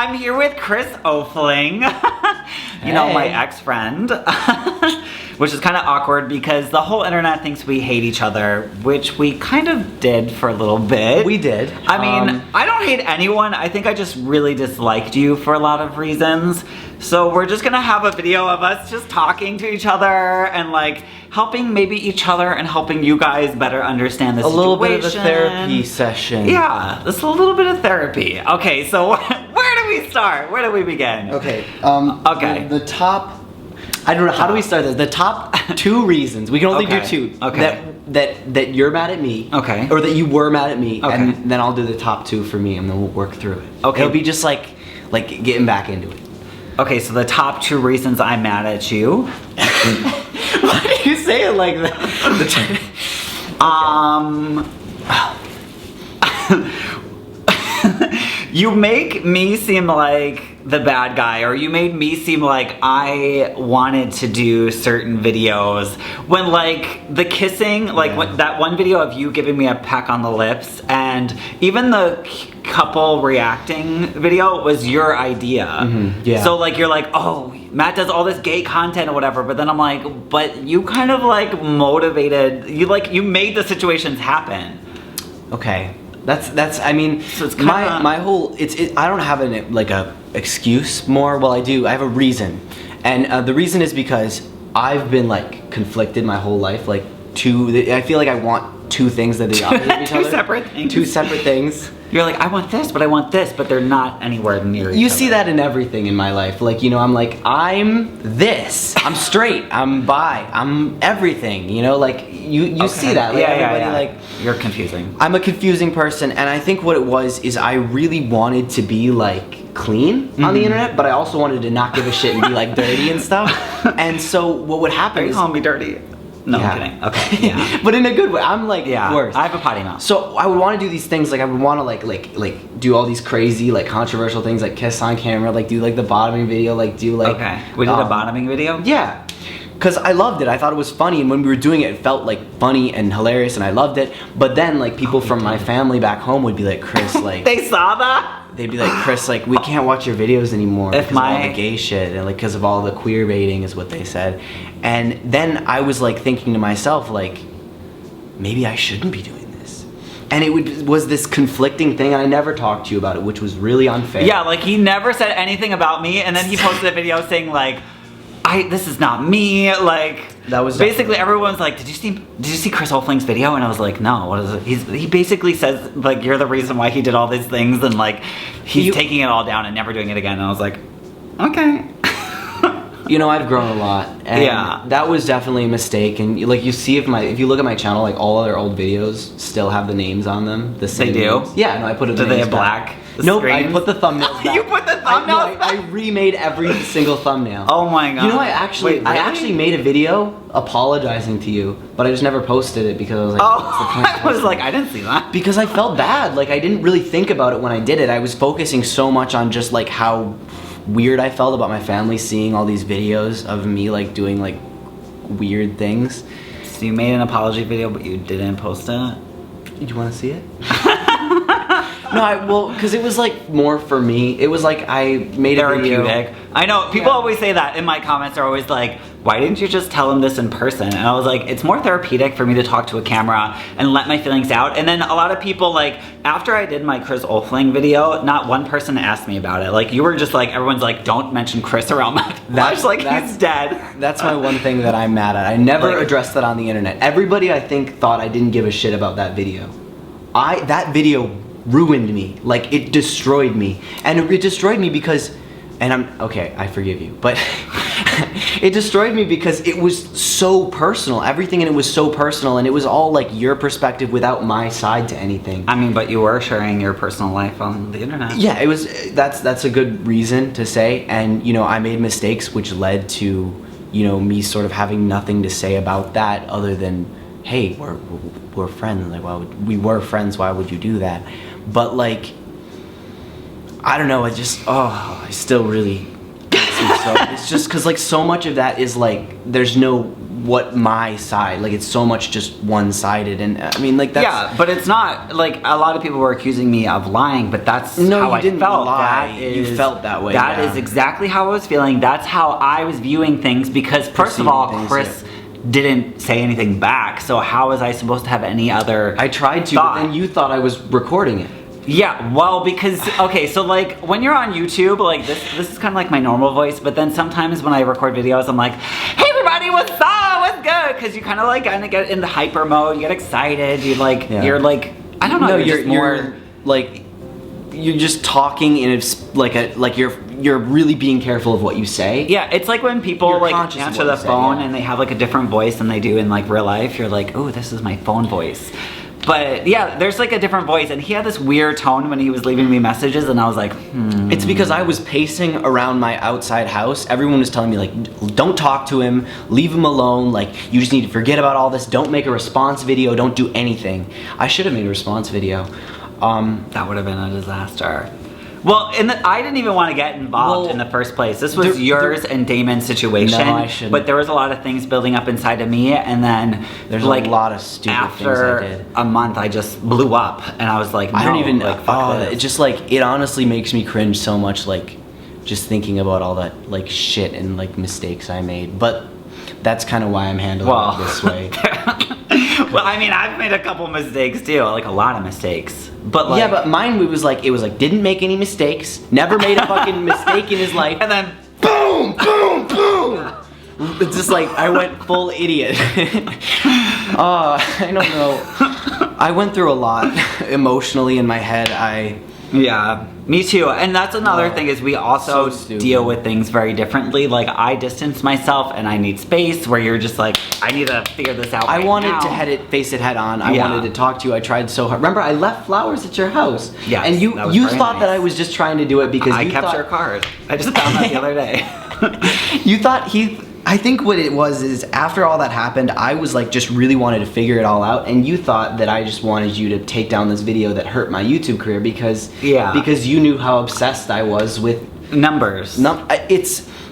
I'm here with Chris Oflyng, you know, my ex-friend, which is kind of awkward because the whole internet thinks we hate each other, which we kind of did for a little bit. We did. I mean, I don't hate anyone. I think I just really disliked you for a lot of reasons. So we're just gonna have a video of us just talking to each other and like helping maybe each other and helping you guys better understand the situation. A little bit of a therapy session. Yeah, just a little bit of therapy. Okay, so where do we start? Where do we begin? Okay. Okay. The top. I don't know. How do we start this? The top 2 reasons. We can only do 2. Okay. That you're mad at me. Okay. Or that you were mad at me. Okay. And then I'll do the top 2 for me, and then we'll work through it. Okay. It'll be just like getting back into it. Okay, so the top 2 reasons I'm mad at you. Why do you say it like that? You make me seem like the bad guy, or you made me seem like I wanted to do certain videos when like the kissing, like when, that one video of you giving me a peck on the lips, and even the couple reacting video was your idea. Mm-hmm. Yeah. So like you're like, oh, Matt does all this gay content or whatever, but then I'm like, but you kind of like motivated, you made the situations happen. Okay. That's I mean, so it's my whole I don't have a excuse more. Well, I do. I have a reason, and the reason is because I've been like conflicted my whole life. Like I feel like I want 2 things that are the opposite of each other. 2 separate things. 2 separate things. You're like, I want this, but they're not anywhere near each other. You see that in everything in my life. Like, you know, I'm like, I'm this. I'm straight. I'm bi. I'm everything. You know, like you see that. Like, everybody, like, you're confusing. I'm a confusing person, and I think what it was is I really wanted to be like clean on the internet, but I also wanted to not give a shit and be like dirty and stuff. And so what would happen Are you calling me dirty? No, I'm kidding. Okay, yeah. But in a good way. I'm like worse. I have a potty mouth. So I would want to do these things, like I would want to like do all these crazy like controversial things, like kiss on camera, like do like the bottoming video, like do like we did a bottoming video? Yeah. Because I loved it. I thought it was funny, and when we were doing it, it felt like funny and hilarious, and I loved it. But then like people from my family back home would be like, Chris, like they saw that? They'd be like, Chris, like, we can't watch your videos anymore because of all the gay shit and like because of all the queer baiting is what they said. And then I was like thinking to myself, like, maybe I shouldn't be doing this. And it was this conflicting thing, and I never talked to you about it, which was really unfair. Yeah, like he never said anything about me, and then he posted a video saying like, this is not me, like that was basically everyone's like, did you see Chris Ofling's video? And I was like, no, what is it? He basically says like you're the reason why he did all these things, and like he's taking it all down and never doing it again. And I was like, okay. You know, I've grown a lot, and that was definitely a mistake. And like you see, if you look at my channel, like all other old videos still have the names on them. The same. They do? Names. Yeah, no, I put it. Do they have black? Nope, I put the thumbnails back. You put the thumbnails back? I remade every single thumbnail. Oh my god. You know, I actually made a video apologizing to you, but I just never posted it because I was like, what's the point? I was like, I didn't see that. Because I felt bad. Like, I didn't really think about it when I did it. I was focusing so much on just like how weird I felt about my family seeing all these videos of me like doing like weird things. So you made an apology video, but you didn't post it? Do you want to see it? No, because it was like more for me. It was like I made a video. I know, people always say that in my comments. Are always like, why didn't you just tell him this in person? And I was like, it's more therapeutic for me to talk to a camera and let my feelings out. And then a lot of people, like, after I did my Chris Oflyng video, not one person asked me about it. Like, you were just like, everyone's like, don't mention Chris around my Lush, like he's dead. That's my one thing that I'm mad at. I never addressed that on the internet. Everybody, I think, thought I didn't give a shit about that video. That video ruined me. Like, it destroyed me. And it destroyed me because, I forgive you, but it destroyed me because it was so personal. Everything in it was so personal, and it was all like your perspective without my side to anything. I mean, but you were sharing your personal life on the internet. Yeah, it was. That's a good reason to say. And you know, I made mistakes, which led to, you know, me sort of having nothing to say about that other than, hey, we're friends. Like, we were friends? Why would you do that? But like, I don't know. It just I still really gets me. So it's just because like so much of that is like there's no what my side, like it's so much just one-sided, and I mean like that's... Yeah, but it's not, like a lot of people were accusing me of lying, but that's how I felt. Lie. You felt that way. That is exactly how I was feeling. That's how I was viewing things, because first of all, Chris didn't say anything back, so how was I supposed to have any other I tried to, but then you thought I was recording it. Yeah, well, because, okay, so like when you're on YouTube, like this is kind of like my normal voice, but then sometimes when I record videos, I'm like, hey everybody, what's up, what's good? Because you kind of like get in the hyper mode, you get excited, you like, you're like, I don't know, No, you're like, you're just talking and it's like you're really being careful of what you say. Yeah, it's like when people You're like conscious of answer what the you say, phone yeah. and they have like a different voice than they do in like real life. You're like, oh, this is my phone voice. But yeah, there's like a different voice, and he had this weird tone when he was leaving me messages, and I was like, It's because I was pacing around my outside house. Everyone was telling me like, don't talk to him, leave him alone, like you just need to forget about all this, don't make a response video, don't do anything. I should have made a response video. That would have been a disaster. Well, I didn't even want to get involved in the first place. This was yours and Damon's situation. No, I shouldn't. But there was a lot of things building up inside of me, and then There's like a lot of stupid things I did. After a month, I just blew up, and I was like, no, I don't even. like, fuck this. It just like it honestly makes me cringe so much, like just thinking about all that like shit and like mistakes I made. But that's kind of why I'm handling it this way. Well, I mean, I've made a couple mistakes too, like a lot of mistakes. But like, yeah, but mine it was like didn't make any mistakes, never made a fucking mistake in his life, and then boom, boom, boom. It's just like I went full idiot. I don't know. I went through a lot emotionally in my head. Yeah, me too. And that's another thing, is we also deal with things very differently. Like I distance myself and I need space, where you're just like, I need to figure this out. I wanted to face it head on. I wanted to talk to you. I tried so hard. Remember, I left flowers at your house. Yeah, and you thought that I was just trying to do it because I kept your card. I just found that the other day. You thought I think what it was is after all that happened, I was like just really wanted to figure it all out, and you thought that I just wanted you to take down this video that hurt my YouTube career because you knew how obsessed I was with numbers.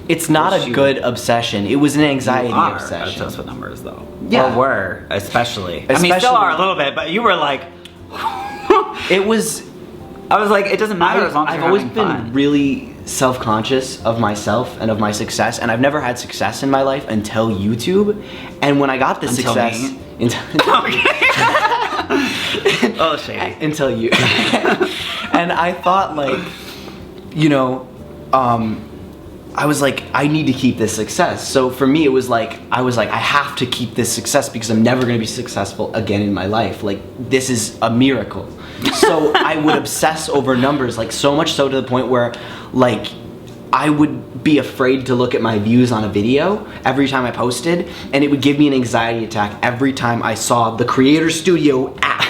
It's not a good obsession. It was an anxiety obsession. Obsessed with numbers though. Yeah. Or were, especially. I mean, still are a little bit, but you were like, it was. I was like, it doesn't matter as long as I've you're always having been fun. really self-conscious of myself and of my success, and I've never had success in my life until YouTube. And when I got this success, oh, shady. Until you, and I thought like, you know, I was like, I need to keep this success. So for me, it was like, I have to keep this success because I'm never going to be successful again in my life. Like, this is a miracle. So I would obsess over numbers, like so much so to the point where like I would be afraid to look at my views on a video every time I posted, and it would give me an anxiety attack every time I saw the Creator Studio app.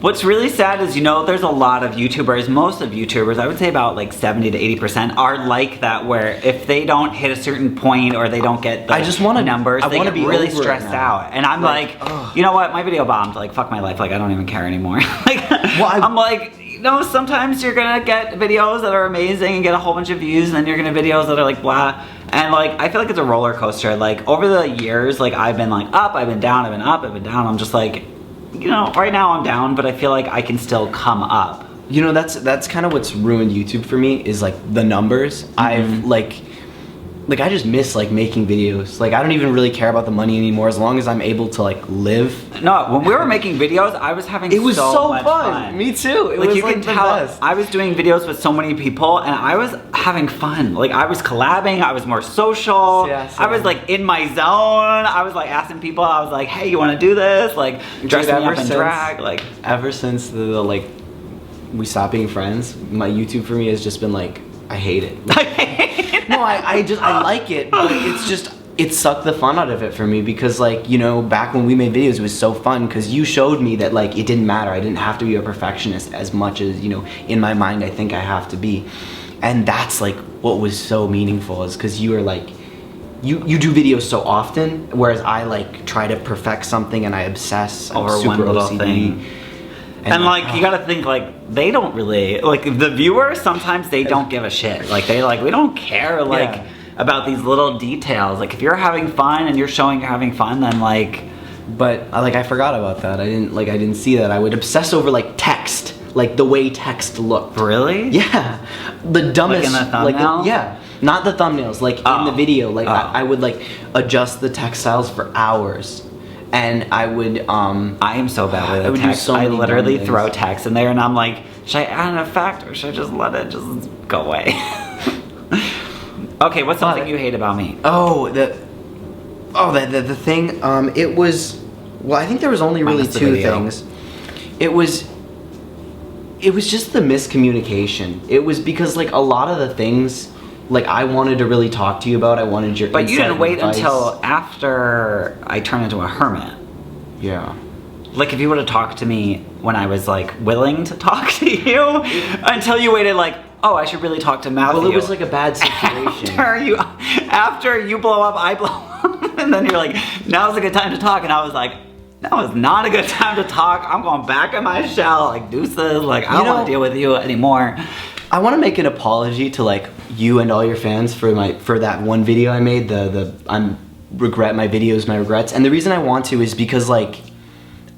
What's really sad is, you know, there's a lot of YouTubers, most of YouTubers, I would say about like 70 to 80% are like that, where if they don't hit a certain point or they don't get the numbers, they get really stressed out. And I'm like, you know what, my video bombed, like fuck my life, like I don't even care anymore. Like, I'm like, you know, sometimes you're gonna get videos that are amazing and get a whole bunch of views, and then you're gonna get videos that are like blah. And like, I feel like it's a roller coaster. Like over the years, like I've been like up, I've been down, I've been up, I've been down. I'm just like, you know, right now I'm down, but I feel like I can still come up. You know, that's kind of what's ruined YouTube for me, is like the numbers. I've like I just miss like making videos. Like I don't even really care about the money anymore as long as I'm able to like live. No, when we were making videos, I was having so much fun. Me too. It like was you can tell, best. I was doing videos with so many people and I was having fun. Like I was collabing, I was more social. Yeah, I was like in my zone. I was like asking people, I was like, hey, you wanna do this? Like dress me up in drag. Like ever since the like we stopped being friends, my YouTube for me has just been like, I hate it. No, I like it, but it's just, it sucked the fun out of it for me because like, you know, back when we made videos, it was so fun because you showed me that like it didn't matter. I didn't have to be a perfectionist as much as, you know, in my mind I think I have to be. And that's like what was so meaningful, is because you were like, you do videos so often, whereas I like try to perfect something and I obsess over one little thing. And like, you gotta think like, they don't really, like the viewers, sometimes they don't give a shit. Like they like, we don't care. Like, about these little details. Like if you're having fun and you're showing you're having fun, then like. But I forgot about that. I didn't see that. I would obsess over like text, like the way text looked. Really? Yeah, the dumbest. Like in the thumbnails? Yeah, not the thumbnails. Like in the video, like I would like adjust the text styles for hours. And I would, I am so bad with I would do text. so I many literally dumb throw things. text in there and I'm like, should I add an effect or should I just let it just go away? Okay, what's something you hate about me? The thing, it was, well, I think there was only really Minus the two video. things. It was just the miscommunication. It was because like a lot of the things, like I wanted to really talk to you about, I wanted your But you insight didn't wait and advice. until after I turned into a hermit. Yeah. Like if you would have talked to me when I was like willing to talk to you, until you waited like, oh, I should really talk to Matthew. Well, it was like a bad situation. After you blow up, I blow up, and then you're like, now's a good time to talk, and I was like, no, it's not a good time to talk. I'm going back in my shell, like deuces, like I don't want to deal with you anymore. I want to make an apology to like you and all your fans for that one video I made. My videos, my regrets, and the reason I want to is because like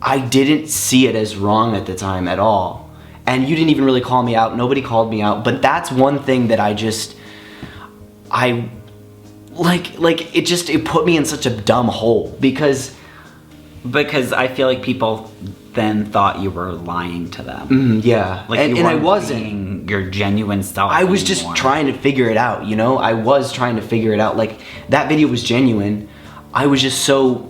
I didn't see it as wrong at the time at all, and you didn't even really call me out. Nobody called me out, but that's one thing that it put me in such a dumb hole because I feel like people then thought you were lying to them. Yeah, like and I wasn't being your genuine self. I was just trying to figure it out, you know? I was trying to figure it out. Like, that video was genuine. I was just so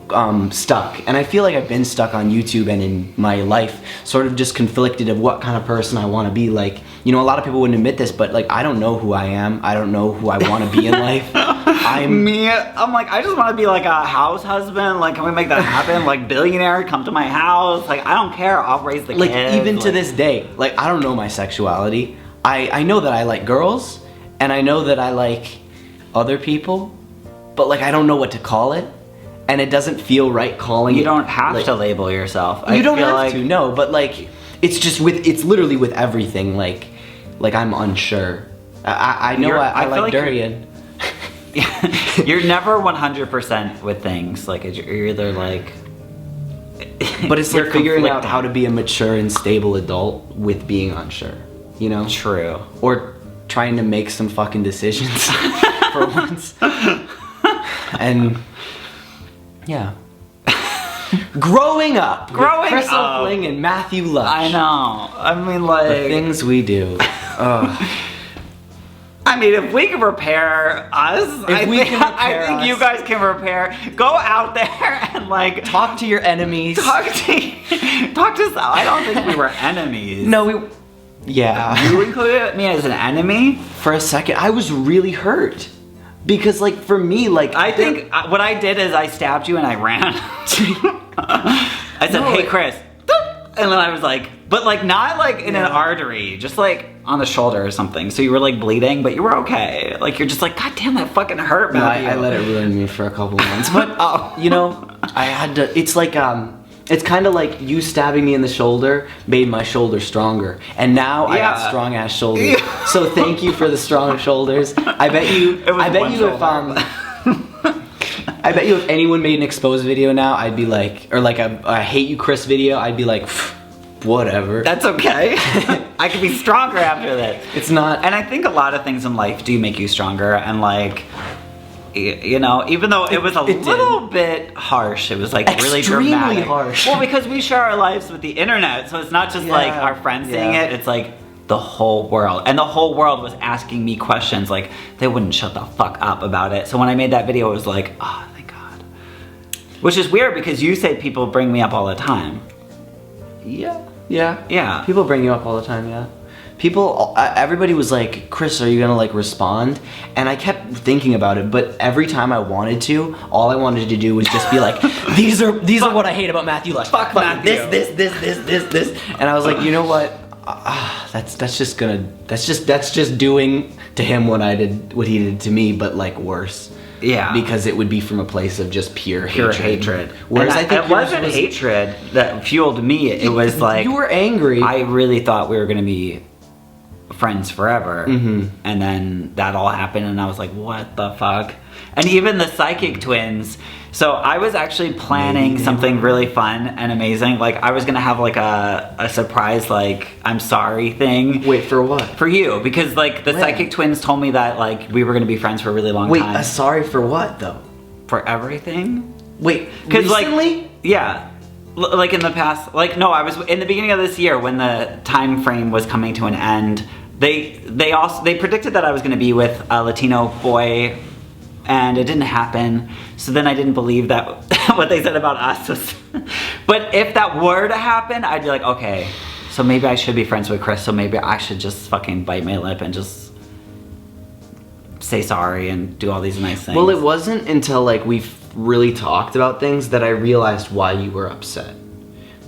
stuck. And I feel like I've been stuck on YouTube and in my life, sort of just conflicted of what kind of person I want to be. Like, you know, a lot of people wouldn't admit this, but like, I don't know who I am. I don't know who I want to be in life. I'm like, I just want to be like a house husband. Like, can we make that happen? Like, billionaire, come to my house. Like, I don't care. I'll raise the like, kids. even to this day, like, I don't know my sexuality. I know that I like girls, and I know that I like other people, but like, I don't know what to call it. And it doesn't feel right calling it. You don't have like, to label yourself. You don't have to, no, but like, it's literally with everything, like I'm unsure. I know I like durian. You're never 100% with things. Like, you're either like... But it's like figuring out conflicting. how to be a mature and stable adult with being unsure, you know? True. Or trying to make some fucking decisions for once. And... yeah. Growing up with Chris Oflyng and Matthew Lush. I know. I mean, like... The things we do. I mean, if we can repair us, I think you guys can repair. Go out there and like... talk to your enemies. Talk to I don't think we were enemies. No, we... yeah. You included me as an enemy? For a second, I was really hurt. Because, like, for me, like... I think what I did is I stabbed you and I ran. I said, hey, Chris. And then I was like... But, like, not, like, in an artery. Just, like, on the shoulder or something. So you were, like, bleeding, but you were okay. Like, you're just like, God damn, that fucking hurt, Matthew. I let it ruin me for a couple of months. But, you know, I had to... It's like, it's kind of like you stabbing me in the shoulder made my shoulder stronger. And now I got strong-ass shoulders. So thank you for the strong shoulders. I bet you if anyone made an exposed video now, I'd be like... Or like a hate you Chris video, I'd be like... whatever. That's okay. I could be stronger after this. It's not... And I think a lot of things in life do make you stronger. And like... You know, even though it was a little bit harsh, it was like really dramatic. Extremely harsh. Well, because we share our lives with the internet, so it's not just like our friends seeing it, it's like the whole world. And the whole world was asking me questions, like they wouldn't shut the fuck up about it. So when I made that video, it was like, oh, thank God. Which is weird because you say people bring me up all the time. Yeah. People bring you up all the time, yeah. People, everybody was like, Chris, are you gonna like respond? And I kept thinking about it, but every time I wanted to, all I wanted to do was just be like, these are what I hate about Matthew Lush. Fuck Matthew. This. And I was like, you know what? That's just doing to him what he did to me, but like worse. Yeah. Because it would be from a place of just pure hatred. Whereas I think it wasn't hatred that fueled me. It was like... You were angry. I really thought we were going to be friends forever. And then that all happened and I was like, what the fuck? And even the psychic twins. So I was actually planning something really fun and amazing. Like I was gonna have like a surprise like I'm sorry thing. Wait, for what? For you, because like the psychic twins told me that like we were gonna be friends for a really long time. Wait, a sorry for what though? For everything. Wait, because recently? Like yeah. Like in the past, like no, I was in the beginning of this year when the time frame was coming to an end. They predicted that I was going to be with a Latino boy, and it didn't happen. So then I didn't believe that what they said about us was. But if that were to happen, I'd be like, okay, so maybe I should be friends with Chris. So maybe I should just fucking bite my lip and just say sorry and do all these nice things. Well, it wasn't until like we really talked about things that I realized why you were upset.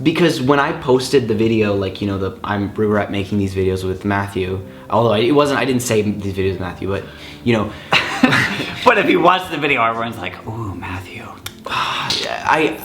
Because when I posted the video, like, you know, we were at making these videos with Matthew, although I didn't say these videos with Matthew, but, you know. But if you watch the video, everyone's like, ooh, Matthew. I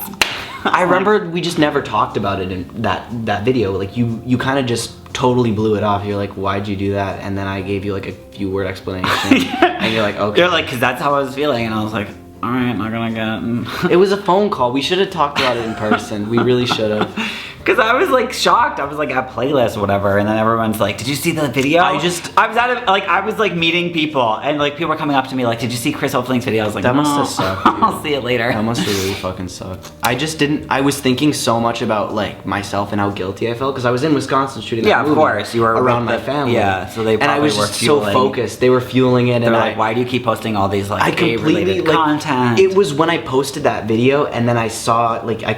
remember we just never talked about it in that video. Like, you kind of just totally blew it off. You're like, why'd you do that? And then I gave you, like, a few word explanation. And you're like, okay. You're like, because that's how I was feeling. And I was like, all right, not gonna get. It was a phone call. We should have talked about it in person. We really should have. Because I was like shocked. I was like at Playlist or whatever, and then everyone's like, "Did you see the video?" I was like meeting people, and like people were coming up to me like, "Did you see Chris Ofling's video?" I was like, that no, must have sucked. Dude. I'll see it later. That must have really fucking sucked. I just didn't. I was thinking so much about like myself and how guilty I felt because I was in Wisconsin shooting. Yeah, that of movie course. You were around my family. Yeah, so they probably and I was were just so focused. They were fueling it, They're and like, "Why do you keep posting all these like I gay-related like, content?" It was when I posted that video, and then I saw like I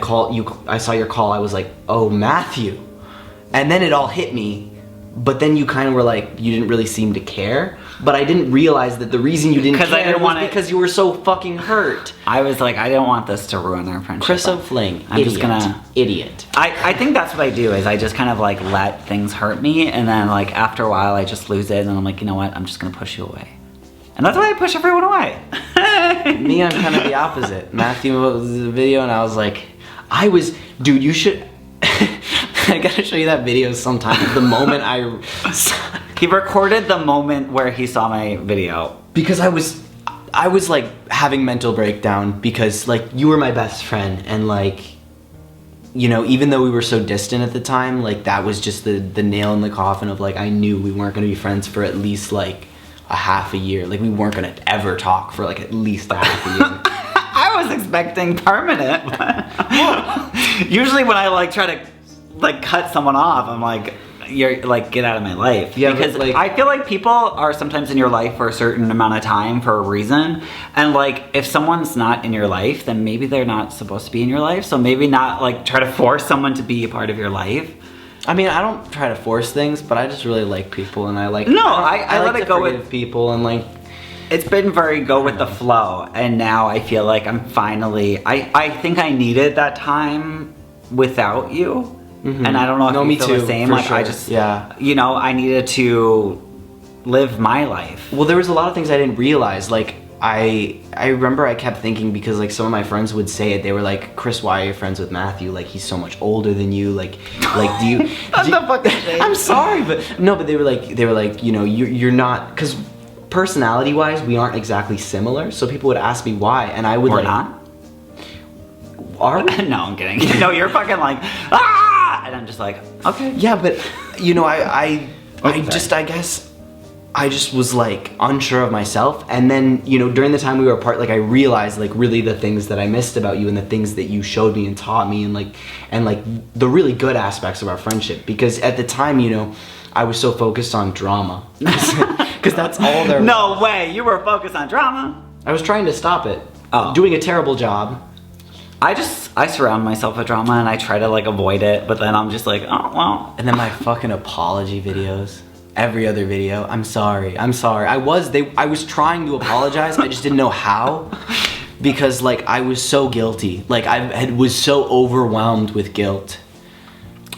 saw your call. I was like, oh, Matthew. And then it all hit me, but then you kind of were like, you didn't really seem to care. But I didn't realize that the reason you didn't care was because you were so fucking hurt. I was like, I didn't want this to ruin our friendship. Chris Oflyng, I'm just gonna... Idiot. I think that's what I do, is I just kind of like let things hurt me, and then like after a while I just lose it, and I'm like, you know what, I'm just gonna push you away. And that's why I push everyone away. Me, I'm kind of the opposite. Matthew was the video, and I was like, dude, you should... I gotta show you that video sometime. The moment he recorded the moment where he saw my video. Because I was like having mental breakdown because like you were my best friend, and like, you know, even though we were so distant at the time, like that was just the nail in the coffin of like I knew we weren't gonna be friends for at least like a half a year. Like we weren't gonna ever talk for like at least a half a year. I was expecting permanent. Usually when I like try to like cut someone off, I'm like, you're like, get out of my life. Yeah, because like, I feel like people are sometimes in your life for a certain amount of time for a reason, and like if someone's not in your life, then maybe they're not supposed to be in your life. So maybe not like try to force someone to be a part of your life. I mean, I don't try to force things, but I just really like people, and I like I let like it go with people, and like it's been very go with the flow, and now I feel like I'm finally I think I needed that time without you. Mm-hmm. And I don't know if you feel the same. Like sure. I just, you know, I needed to live my life. Well, there was a lot of things I didn't realize. Like I remember I kept thinking, because like some of my friends would say it. They were like, "Chris, why are you friends with Matthew? Like he's so much older than you. Like do you?" I'm sorry, but no. But they were like, you know, you're not, because personality-wise we aren't exactly similar. So people would ask me why, and I would We're like, not. Are we? No, I'm kidding. No, you're fucking like, ah! And I'm just like, okay. Yeah, but you know, I guess I just was like unsure of myself, and then, you know, during the time we were apart, like I realized like really the things that I missed about you and the things that you showed me and taught me, and like the really good aspects of our friendship, because at the time, you know, I was so focused on drama. Because that's all there was. No way, you were focused on drama? I was trying to stop it. Oh. Doing a terrible job. I surround myself with drama, and I try to like avoid it, but then I'm just like, oh well. And then my fucking apology videos. Every other video, I'm sorry. I was trying to apologize, I just didn't know how. Because like I was so guilty. Like I was so overwhelmed with guilt.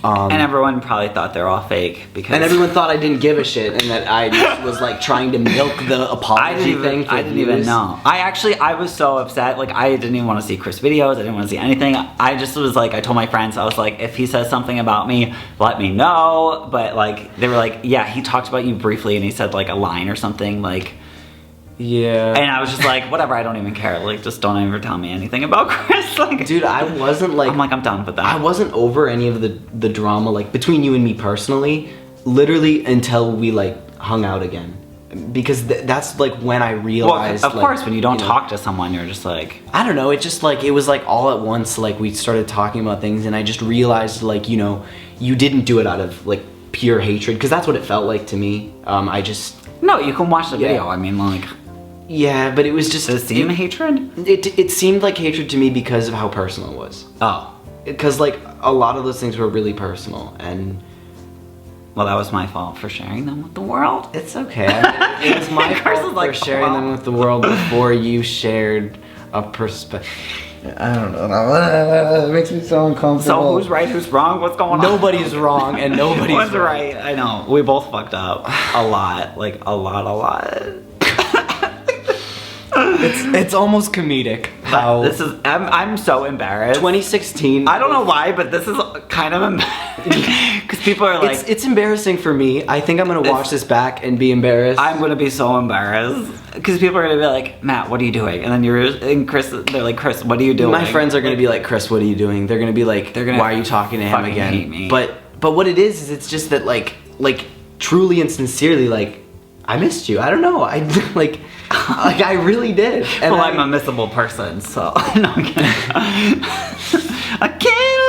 And everyone probably thought they're all fake because. And everyone thought I didn't give a shit and that I just was like trying to milk the apology thing. I didn't even know. I was so upset. Like I didn't even want to see Chris videos. I didn't want to see anything. I just was like, I told my friends, I was like, if he says something about me, let me know. But like, they were like, yeah, he talked about you briefly and he said like a line or something like. Yeah. And I was just like, whatever, I don't even care. Like, just don't ever tell me anything about Chris. Like, dude, I wasn't like... I'm done with that. I wasn't over any of the drama, like, between you and me personally, literally until we, like, hung out again. Because that's, like, when I realized... Well, of course, when you don't talk to someone, you're just like... I don't know, it just, like, it was, like, all at once, like, we started talking about things, and I just realized, like, you know, you didn't do it out of, like, pure hatred, because that's what it felt like to me. I just... No, you can watch the video, I mean, like... Yeah, but it was just... Does it seem hatred? It seemed like hatred to me because of how personal it was. Oh. Because, like, a lot of those things were really personal, and... Well, that was my fault for sharing them with the world. It's okay. It was my fault for sharing them with the world before you shared a perspective. I don't know. It makes me so uncomfortable. So who's right, who's wrong, what's going on? Nobody's wrong, and nobody's One's right. I know. We both fucked up. A lot. Like, a lot. It's almost comedic how this is. I'm so embarrassed. 2016. I don't know why, but this is kind of embarrassing because people are like, it's embarrassing for me. I think I'm gonna watch this back and be embarrassed. I'm gonna be so embarrassed because people are gonna be like, Matt, what are you doing? And then Chris, they're like, Chris, what are you doing? My friends are gonna be like, Chris, what are you doing? They're gonna be like, why are you talking to him again? Hate me. But what it is it's just that like truly and sincerely, like, I missed you. I don't know. I like I really did. And well, I'm a missable person, so no, I'm kidding. I can't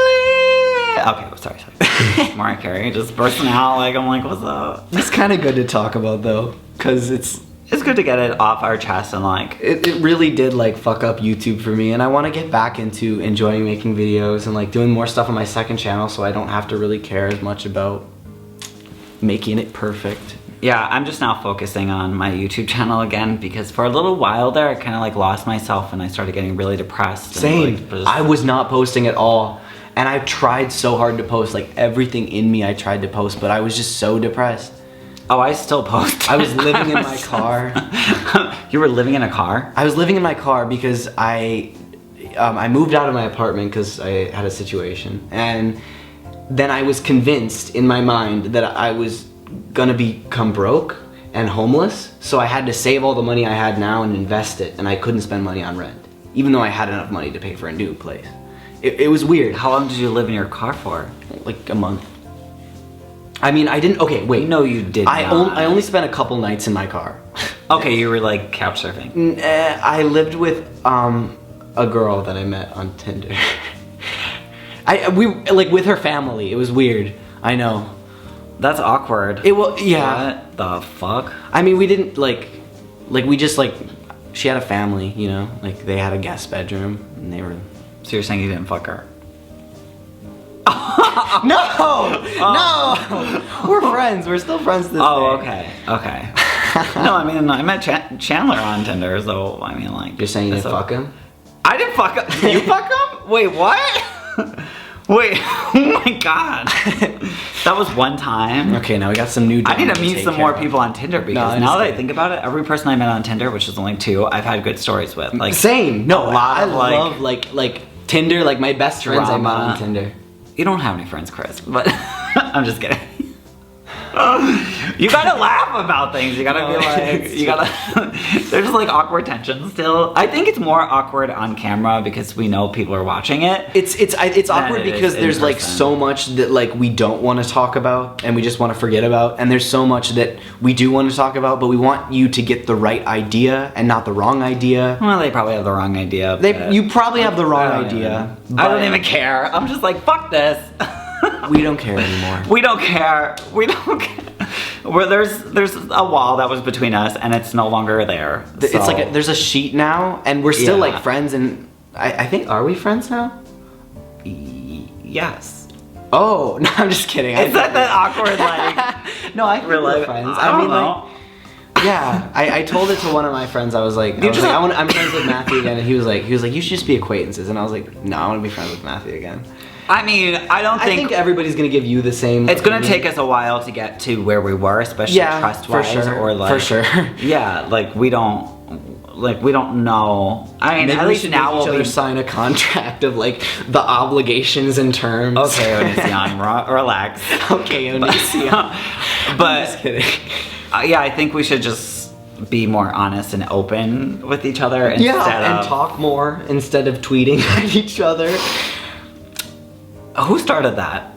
live. Okay, sorry. Mariah Carey just bursting out like I'm like, what's up? It's kind of good to talk about though, because it's good to get it off our chest and like it really did like fuck up YouTube for me, and I want to get back into enjoying making videos and like doing more stuff on my second channel, so I don't have to really care as much about making it perfect. Yeah, I'm just now focusing on my YouTube channel again because for a little while there I kind of like lost myself and I started getting really depressed. Same. And, like, I was not posting at all, and I tried so hard to post, like everything in me I tried to post, but I was just so depressed. Oh, I still post. I was living in my car. You were living in a car? I was living in my car because I moved out of my apartment because I had a situation, and then I was convinced in my mind that I was gonna become broke and homeless, so I had to save all the money I had now and invest it, and I couldn't spend money on rent, even though I had enough money to pay for a new place. It was weird. How long did you live in your car for? Like a month. I mean, I didn't. Okay, wait. No, you did I not. only spent a couple nights in my car. Okay, you were like couch surfing. I lived with a girl that I met on Tinder. We like with her family. It was weird. I know. That's awkward. It was, yeah. What the fuck? I mean, we didn't like we just like, she had a family, you know, like they had a guest bedroom and they were. So you're saying you didn't fuck her? No, no, we're friends. We're still friends this day. Okay. No, I mean, I met Chandler on Tinder, so I mean, like. You're saying you didn't fuck him? I didn't fuck him. Did you fuck him? Wait, what? Wait, oh my god. That was one time. Okay, now we got some new. I need to meet some more people on Tinder because now that I think about it, every person I met on Tinder, which is only 2, I've had good stories with. Like same. No, a lot of I love like Tinder. Like my best friends I met on Tinder. You don't have any friends, Chris, but I'm just kidding. You gotta laugh about things. You gotta be like, there's just like awkward tension still. I think it's more awkward on camera because we know people are watching it. It's awkward because there's like so much that like we don't want to talk about and we just want to forget about, and there's so much that we do want to talk about, but we want you to get the right idea and not the wrong idea. Well, they probably have the wrong idea. You probably have the wrong idea. I don't even care. I'm just like, fuck this. We don't care anymore. We don't care. We don't care. Where there's a wall that was between us and it's no longer there. It's like there's a sheet now and we're still like friends, and I think, are we friends now? Yes. Oh, no, I'm just kidding. Is that awkward like? No, I think we're friends. I mean, know. Like, yeah, I told it to one of my friends. I was like, I'm friends with Matthew again, and he was like, you should just be acquaintances, and I was like, no, I want to be friends with Matthew again. I mean, I think everybody's gonna give you the same. It's gonna take us a while to get to where we were, especially trust-wise, for sure. or like for sure. Yeah, like we don't know. I mean, Maybe at we least should now make each we'll other sign a contract of like the obligations and terms. Okay, Onision, relax. Okay, Onision. But I'm just kidding. Yeah, I think we should just be more honest and open with each other and talk more instead of tweeting at each other. Who started that?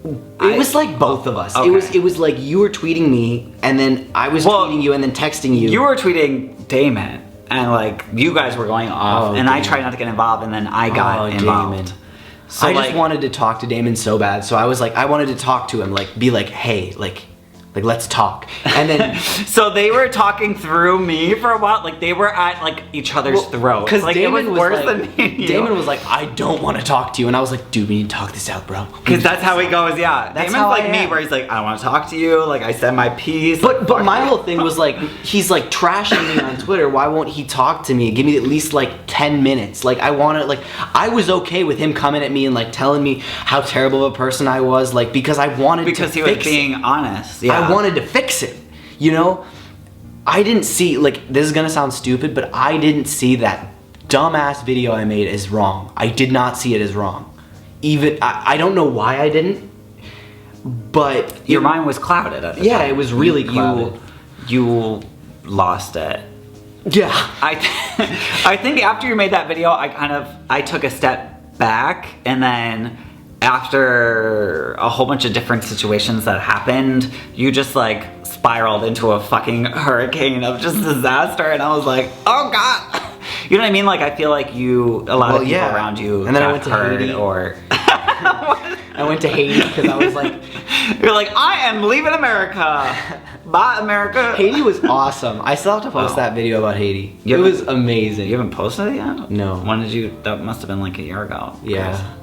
It was like both of us. Okay. It was like you were tweeting me, and then I was tweeting you, and then texting you. You were tweeting Damon, and like you guys were going off, and I tried not to get involved, and then I got involved. Damon. So I just wanted to talk to Damon so bad, so I was like, I wanted to talk to him, like be like, hey, like let's talk. And then so they were talking through me for a while, like they were at like each other's throats. Because like, Damon it was worse than me. Damon was like, I don't want to talk to you, and I was like, dude, we need to talk this out, bro. Because that's how he goes. Yeah, that's Damon's like me, where he's like, I don't want to talk to you. Like I said my piece. But my whole thing was like, he's like trashing me on Twitter. Why won't he talk to me? Give me at least like 10 minutes. Like I was okay with him coming at me and like telling me how terrible of a person I was, like because I wanted because to he was being honest. Yeah, I wanted to fix it. You know, I didn't see, like, this is gonna sound stupid, but I didn't see that dumbass video I made as wrong. I did not see it as wrong. Even, I don't know why I didn't, but... Your mind was clouded at the time. It was really clouded. You lost it. Yeah. I think after you made that video, I took a step back, and then after a whole bunch of different situations that happened, you just like spiraled into a fucking hurricane of just disaster, and I was like, oh god. You know what I mean? Like I feel like a lot of people around you and then I went to Haiti. Or I went to Haiti because I was like, you're like, I am leaving America. Bye, America. Haiti was awesome. I still have to post that video about Haiti. It was amazing. You haven't posted it yet? No. When did you? That must have been like a year ago. Yeah.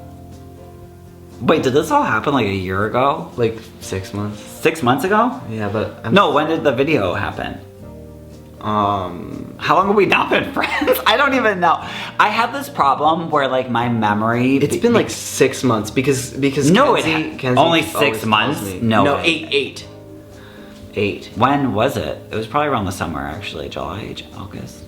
Wait, did this all happen like a year ago? Like 6 months. 6 months ago? Yeah, but no. When did the video happen? How long have we not been friends? I don't even know. I have this problem where like my memory. It's been like 6 months because no, Kenzie only 6 months. No, eight. When was it? It was probably around the summer, actually, July, August.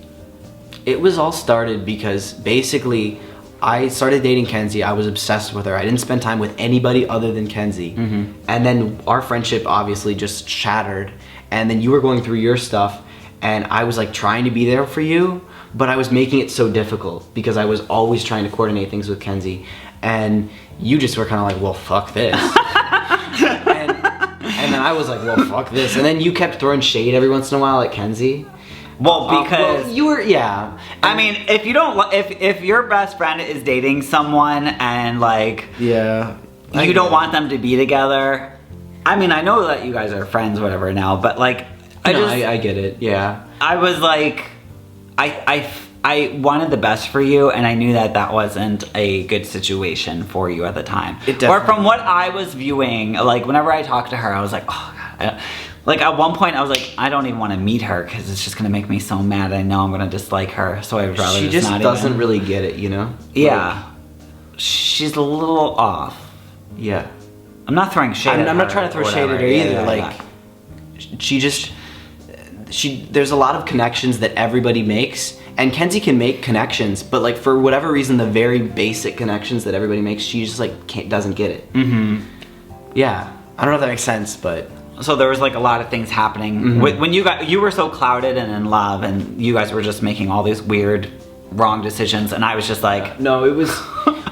It was all started because basically I started dating Kenzie. I was obsessed with her. I didn't spend time with anybody other than Kenzie. Mm-hmm. And then our friendship obviously just shattered. And then you were going through your stuff, and I was like trying to be there for you, but I was making it so difficult because I was always trying to coordinate things with Kenzie. And you just were kind of like, well, fuck this. and then I was like, well, fuck this. And then you kept throwing shade every once in a while at Kenzie. Well, because you were, yeah. I mean, if you don't, if your best friend is dating someone and like, yeah, you don't want them to be together. I mean, I know that you guys are friends, whatever now, but like, I get it. Yeah. I was like, I wanted the best for you, and I knew that wasn't a good situation for you at the time. Or from what I was viewing, like whenever I talked to her, I was like, oh god. Like at one point I was like, I don't even want to meet her because it's just gonna make me so mad. I know I'm gonna dislike her, so I'd rather she just doesn't really get it, you know? Yeah, like, she's a little off. Yeah, I'm not throwing shade. I'm not trying to throw shade at her either. Yeah, like, there's a lot of connections that everybody makes, and Kenzie can make connections, but like for whatever reason, the very basic connections that everybody makes, she just like doesn't get it. Mm-hmm. Yeah, I don't know if that makes sense, but. So there was like a lot of things happening. Mm-hmm. When you were so clouded and in love, and you guys were just making all these weird, wrong decisions, and I was just like, no, it was.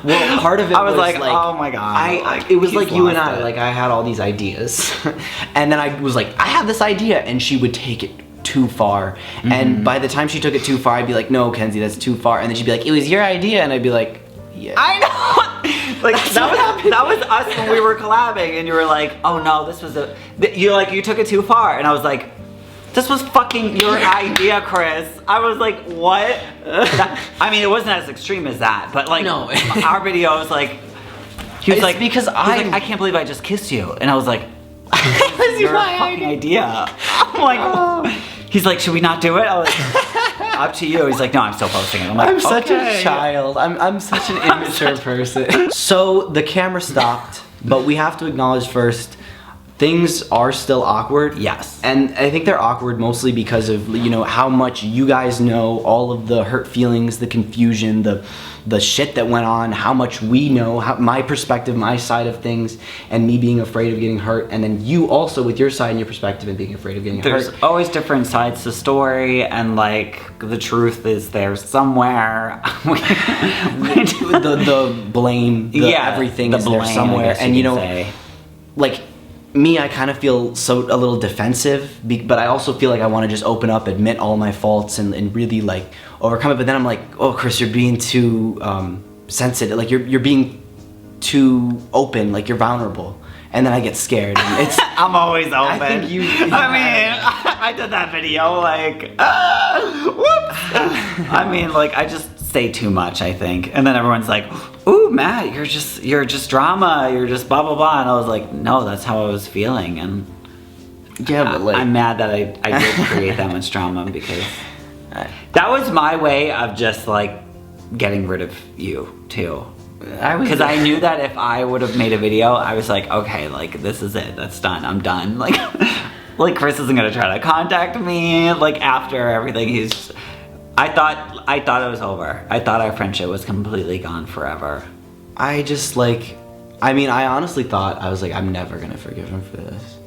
Well, part of it I was like, oh my god. It was like you and I, like I had all these ideas, and then I was like, I have this idea, and she would take it too far, mm-hmm. and by the time she took it too far, I'd be like, no, Kenzie, that's too far, and then she'd be like, it was your idea, and I'd be like, yeah. I know. Like that was us when we were collabing, and you were like, oh no, this was you took it too far, and I was like, this was fucking your idea, Chris. I was like, what? I mean, it wasn't as extreme as that, but like, no. Our video was like, he was like, because I can't believe I just kissed you, and I was like, it was your fucking idea. I'm like, oh. He's like, should we not do it? I was like, up to you. He's like, no, I'm still posting it. I'm like, I'm such okay. a child. I'm such an immature person. So the camera stopped, but we have to acknowledge first, things are still awkward. Yes. And I think they're awkward mostly because of, you know, how much you guys know, all of the hurt feelings, the confusion, the shit that went on, how much we know, my perspective, my side of things, and me being afraid of getting hurt, and then you also with your side and your perspective and being afraid of getting hurt. There's always different sides to the story, and like the truth is there somewhere. the blame, everything the is blame, there somewhere, and you know, say. like me, I kind of feel a little defensive, but I also feel like I want to just open up, admit all my faults, and really like overcome it. But then I'm like, oh, Chris, you're being too sensitive. Like you're being too open. Like you're vulnerable. And then I get scared. And it's I'm always open. I think you. I mean, I did that video like, whoops. I mean, like I just say too much, I think, and then everyone's like, ooh, Matt, you're just drama, you're just blah blah blah, and I was like, no, that's how I was feeling, and yeah, but like I'm mad that I did create that much drama because that was my way of just like getting rid of you too. Because I knew that if I would have made a video, I was like, okay, like this is it, that's done, I'm done. Like Chris isn't gonna try to contact me. Like after everything, I thought it was over. I thought our friendship was completely gone forever. I just like, I mean, I honestly thought, I was like, I'm never gonna forgive him for this.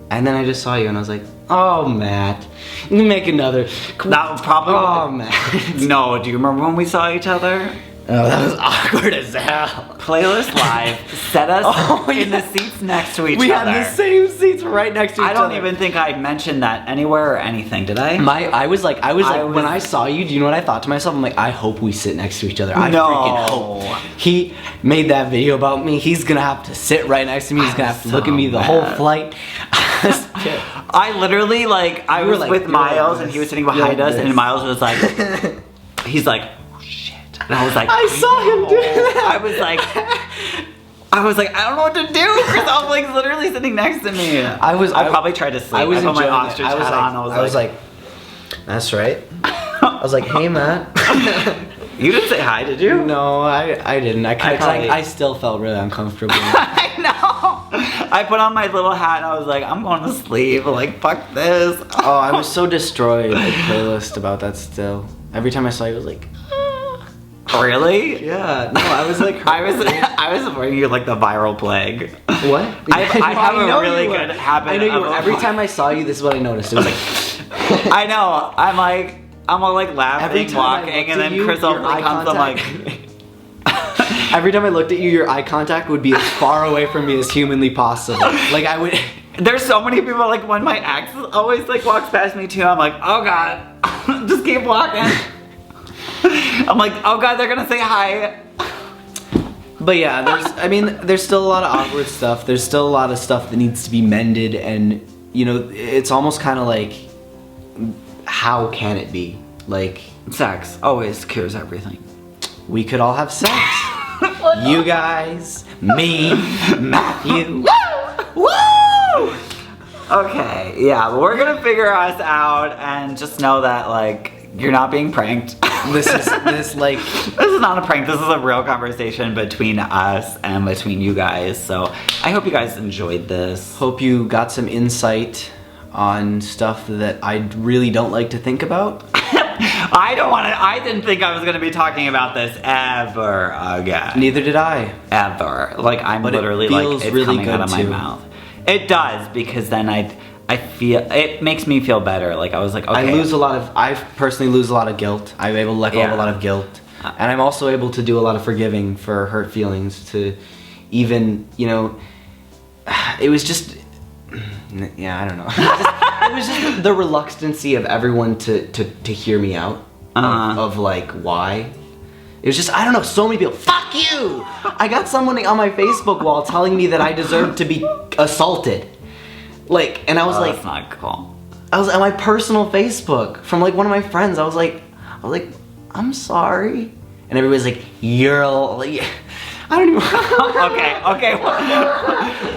And then I just saw you and I was like, oh, Matt, you can make another. That was probably. Oh, Matt. No, do you remember when we saw each other? Oh, that was awkward as hell. Playlist Live set us in the seats next to each other. We had the same seats right next to each other. I don't even think I mentioned that anywhere or anything, did I? I was like, when I saw you, do you know what I thought to myself? I'm like, I hope we sit next to each other. I freaking hope. He made that video about me. He's gonna have to sit right next to me. He's gonna have to look at me the whole flight. I literally, like, I was with Miles and he was sitting behind us and Miles was like, he's like, and I was like, I saw him do that. I was like, I don't know what to do. Chris Ofling's literally sitting next to me. I probably tried to sleep. I put my ostrich hat on. I was like, that's right. I was like, hey, Matt. You didn't say hi, did you? No, I didn't. I still felt really uncomfortable. I know. I put on my little hat and I was like, I'm going to sleep. Like, fuck this. Oh, I was so destroyed. A playlist about that still. Every time I saw you, I was like, really? Yeah. No, I was like, I was wearing you like the viral plague. What? I have a really good habit. I know you were. Every time I saw you, this is what I noticed. It was like, I know. I'm all like laughing, walking, and then Chris Ofling comes. I'm like. Every time I looked at you, your eye contact would be as far away from me as humanly possible. Like I would. There's so many people, like when my ex always like walks past me too, I'm like, oh god, just keep walking. I'm like, oh god, they're gonna say hi. But yeah, there's still a lot of awkward stuff. There's still a lot of stuff that needs to be mended, and you know, it's almost kind of like, how can it be? Like, sex always cures everything. We could all have sex. You guys, me, Matthew. Woo! Okay, yeah, but we're gonna figure us out and just know that like you're not being pranked. This is not a prank. This is a real conversation between us and between you guys. So I hope you guys enjoyed this. Hope you got some insight on stuff that I really don't like to think about. I didn't think I was gonna be talking about this ever again. Neither did I. Ever. Like I'm literally like it's really coming out of my mouth. It does, because then I feel, it makes me feel better. Like I was like, okay. I personally lose a lot of guilt. I'm able to let go of a lot of guilt. And I'm also able to do a lot of forgiving for hurt feelings, to even, you know, it was just, yeah, I don't know. It was just the reluctancy of everyone to hear me out, of like, why? It was just, I don't know, so many people, fuck you! I got someone on my Facebook wall telling me that I deserve to be assaulted. Like, and I was like, that's not cool. I was at my personal Facebook from like one of my friends. I was like, I'm sorry. And everybody's like, you're like, I don't even. Okay.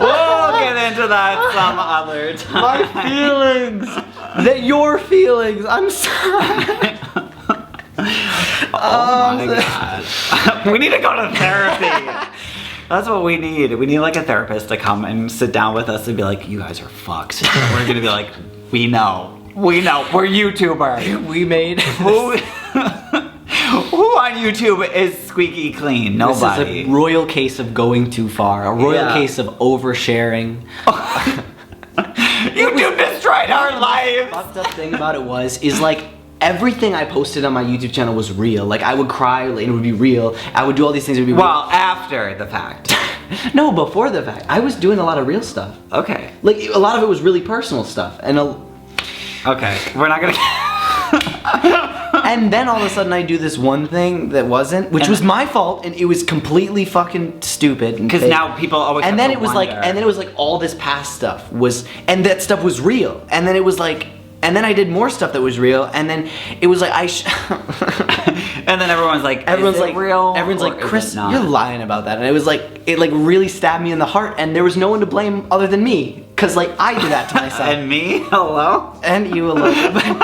We'll get into that some other time. My feelings. Your feelings. I'm sorry. Oh my god. We need to go to therapy. That's what we need. We need like a therapist to come and sit down with us and be like, you guys are fucked. We're gonna be like, we know. We're YouTubers. We made Who on YouTube is squeaky clean? Nobody. This is a royal case of going too far. A royal case of oversharing. YouTube destroyed our lives. The fucked up thing about it is like everything I posted on my YouTube channel was real. Like I would cry and it would be real. I would do all these things, it would be real. Well, after the fact. No, before the fact. I was doing a lot of real stuff. Okay. Like a lot of it was really personal stuff. And okay, we're not gonna and then all of a sudden I do this one thing that wasn't, which was my fault, and it was completely fucking stupid. Because now people always and have then to it was wonder. like, and then it was like all this past stuff was, and that stuff was real. And then it was like, and then I did more stuff that was real, and then it was like and then everyone's like, everyone's is like, it real? Everyone's or like, is Chris, it not? you're lying about that. And it was like, it like really stabbed me in the heart, and there was no one to blame other than me, because like I did that to myself. And me? Hello? And you a little bit,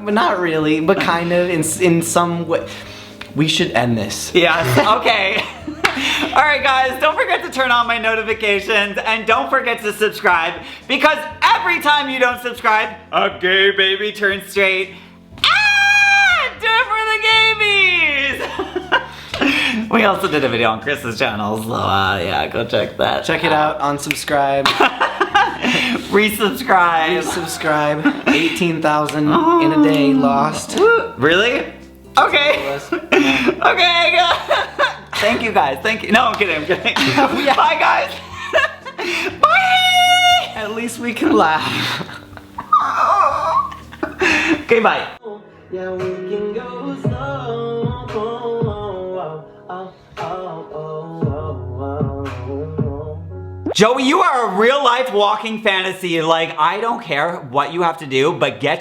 but not really, but kind of in some way. We should end this. Yes, okay. Alright guys, don't forget to turn on my notifications and don't forget to subscribe because every time you don't subscribe, a gay baby turns straight. Ah! Do it for the gabies! We also did a video on Chris's channel, so yeah, go check that. Check it out, unsubscribe. Resubscribe. Resubscribe. 18,000 in a day lost. Really? Okay. Okay. Thank you guys. Thank you. No, I'm kidding. Yeah. Bye guys. Bye. At least we can laugh. Okay, bye. Yeah, we can go slow. Joey, you are a real life walking fantasy. Like, I don't care what you have to do, but get